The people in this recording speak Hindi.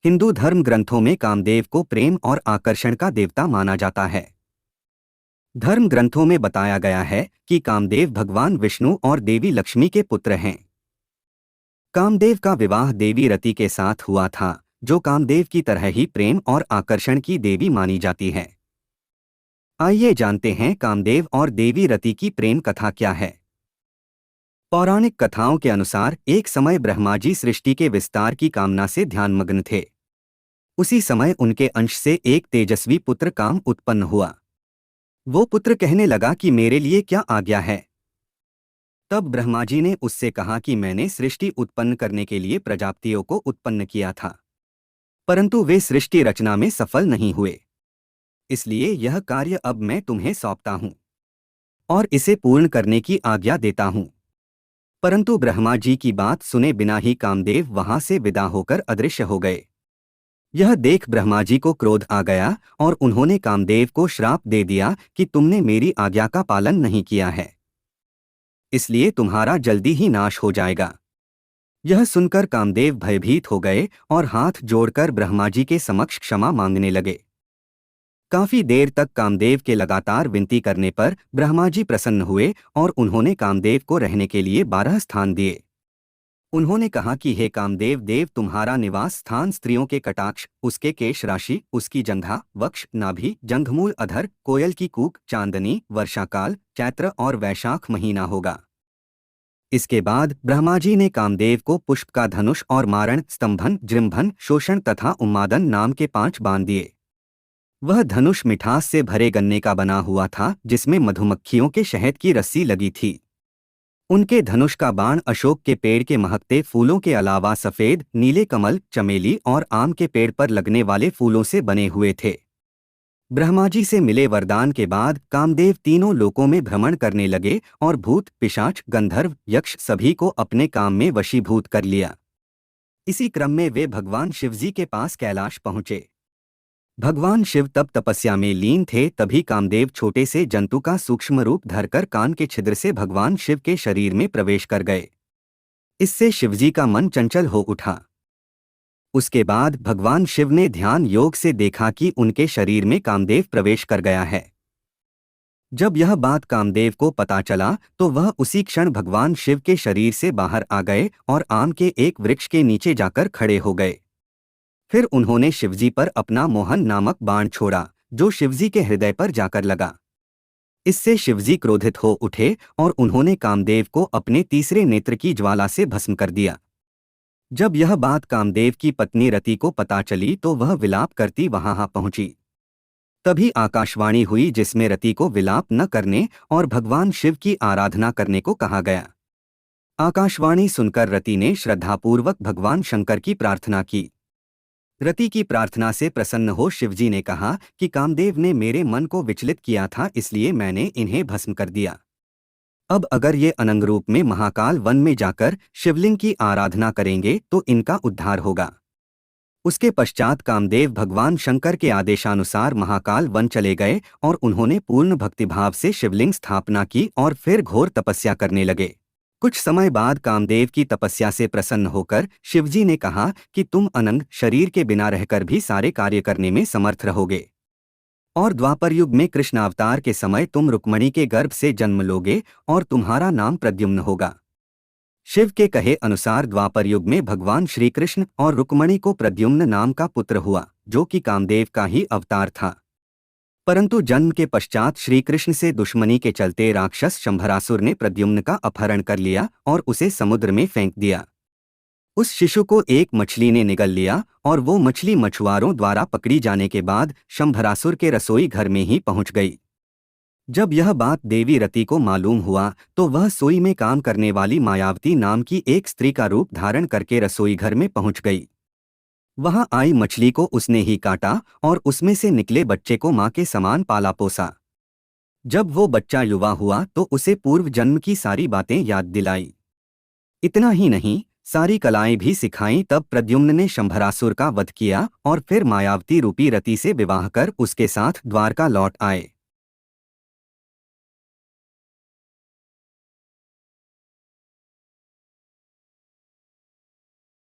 हिंदू धर्म ग्रंथों में कामदेव को प्रेम और आकर्षण का देवता माना जाता है। धर्म ग्रंथों में बताया गया है कि कामदेव भगवान विष्णु और देवी लक्ष्मी के पुत्र हैं। कामदेव का विवाह देवी रति के साथ हुआ था, जो कामदेव की तरह ही प्रेम और आकर्षण की देवी मानी जाती है। आइए जानते हैं कामदेव और देवी रति की प्रेम कथा क्या है। पौराणिक कथाओं के अनुसार एक समय ब्रह्मा जी सृष्टि के विस्तार की कामना से ध्यानमग्न थे। उसी समय उनके अंश से एक तेजस्वी पुत्र काम उत्पन्न हुआ। वो पुत्र कहने लगा कि मेरे लिए क्या आज्ञा है। तब ब्रह्मा जी ने उससे कहा कि मैंने सृष्टि उत्पन्न करने के लिए प्रजापतियों को उत्पन्न किया था, परंतु वे सृष्टि रचना में सफल नहीं हुए। इसलिए यह कार्य अब मैं तुम्हें सौंपता हूँ और इसे पूर्ण करने की आज्ञा देता हूँ। परंतु ब्रह्मा जी की बात सुने बिना ही कामदेव वहां से विदा होकर अदृश्य हो गए। यह देख ब्रह्मा जी को क्रोध आ गया और उन्होंने कामदेव को श्राप दे दिया कि तुमने मेरी आज्ञा का पालन नहीं किया है, इसलिए तुम्हारा जल्दी ही नाश हो जाएगा। यह सुनकर कामदेव भयभीत हो गए और हाथ जोड़कर ब्रह्मा जी के समक्ष क्षमा मांगने लगे। काफी देर तक कामदेव के लगातार विनती करने पर ब्रह्मा जी प्रसन्न हुए और उन्होंने कामदेव को रहने के लिए 12 स्थान दिए। उन्होंने कहा कि हे कामदेव देव, तुम्हारा निवास स्थान स्त्रियों के कटाक्ष, उसके केश राशि, उसकी जंघा, वक्ष, नाभि, जंघमूल, अधर, कोयल की कूक, चांदनी, वर्षाकाल, चैत्र और वैशाख महीना होगा। इसके बाद ब्रह्मा जी ने कामदेव को पुष्प का धनुष और मारण, स्तंभन, जृंभन, शोषण तथा उन्मादन नाम के 5 बाण दिए। वह धनुष मिठास से भरे गन्ने का बना हुआ था, जिसमें मधुमक्खियों के शहद की रस्सी लगी थी। उनके धनुष का बाण अशोक के पेड़ के महकते फूलों के अलावा सफेद, नीले कमल, चमेली और आम के पेड़ पर लगने वाले फूलों से बने हुए थे। ब्रह्मा जी से मिले वरदान के बाद कामदेव तीनों लोकों में भ्रमण करने लगे और भूत, पिशाच, गंधर्व, यक्ष सभी को अपने काम में वशीभूत कर लिया। इसी क्रम में वे भगवान शिवजी के पास कैलाश पहुंचे। भगवान शिव तब तपस्या में लीन थे। तभी कामदेव छोटे से जंतु का सूक्ष्म रूप धरकर कान के छिद्र से भगवान शिव के शरीर में प्रवेश कर गए। इससे शिवजी का मन चंचल हो उठा। उसके बाद भगवान शिव ने ध्यान योग से देखा कि उनके शरीर में कामदेव प्रवेश कर गया है। जब यह बात कामदेव को पता चला तो वह उसी क्षण भगवान शिव के शरीर से बाहर आ गए और आम के एक वृक्ष के नीचे जाकर खड़े हो गए। फिर उन्होंने शिवजी पर अपना मोहन नामक बाण छोड़ा, जो शिवजी के हृदय पर जाकर लगा। इससे शिवजी क्रोधित हो उठे और उन्होंने कामदेव को अपने तीसरे नेत्र की ज्वाला से भस्म कर दिया। जब यह बात कामदेव की पत्नी रति को पता चली तो वह विलाप करती वहां पहुंची। तभी आकाशवाणी हुई जिसमें रति को विलाप न करने और भगवान शिव की आराधना करने को कहा गया। आकाशवाणी सुनकर रति ने श्रद्धापूर्वक भगवान शंकर की प्रार्थना की। रति की प्रार्थना से प्रसन्न हो शिवजी ने कहा कि कामदेव ने मेरे मन को विचलित किया था, इसलिए मैंने इन्हें भस्म कर दिया। अब अगर ये अनंग रूप में महाकाल वन में जाकर शिवलिंग की आराधना करेंगे तो इनका उद्धार होगा। उसके पश्चात कामदेव भगवान शंकर के आदेशानुसार महाकाल वन चले गए और उन्होंने पूर्ण भक्तिभाव से शिवलिंग स्थापना की और फिर घोर तपस्या करने लगे। कुछ समय बाद कामदेव की तपस्या से प्रसन्न होकर शिवजी ने कहा कि तुम अनंग शरीर के बिना रहकर भी सारे कार्य करने में समर्थ रहोगे और द्वापर युग में कृष्ण अवतार के समय तुम रुक्मणी के गर्भ से जन्म लोगे और तुम्हारा नाम प्रद्युम्न होगा। शिव के कहे अनुसार द्वापर युग में भगवान श्री कृष्ण और रुक्मणी को प्रद्युम्न नाम का पुत्र हुआ, जो कि कामदेव का ही अवतार था। परंतु जन्म के पश्चात श्री कृष्ण से दुश्मनी के चलते राक्षस शंभरासुर ने प्रद्युम्न का अपहरण कर लिया और उसे समुद्र में फेंक दिया। उस शिशु को एक मछली ने निगल लिया और वो मछली मछुआरों द्वारा पकड़ी जाने के बाद शंभरासुर के रसोई घर में ही पहुंच गई। जब यह बात देवी रति को मालूम हुआ तो वह सोई में काम करने वाली मायावती नाम की एक स्त्री का रूप धारण करके रसोई घर में पहुंच गई। वहां आई मछली को उसने ही काटा और उसमें से निकले बच्चे को मां के समान पाला पोसा। जब वो बच्चा युवा हुआ तो उसे पूर्व जन्म की सारी बातें याद दिलाई। इतना ही नहीं, सारी कलाएं भी सिखाईं। तब प्रद्युम्न ने शंभरासुर का वध किया और फिर मायावती रूपी रति से विवाह कर उसके साथ द्वारका लौट आए।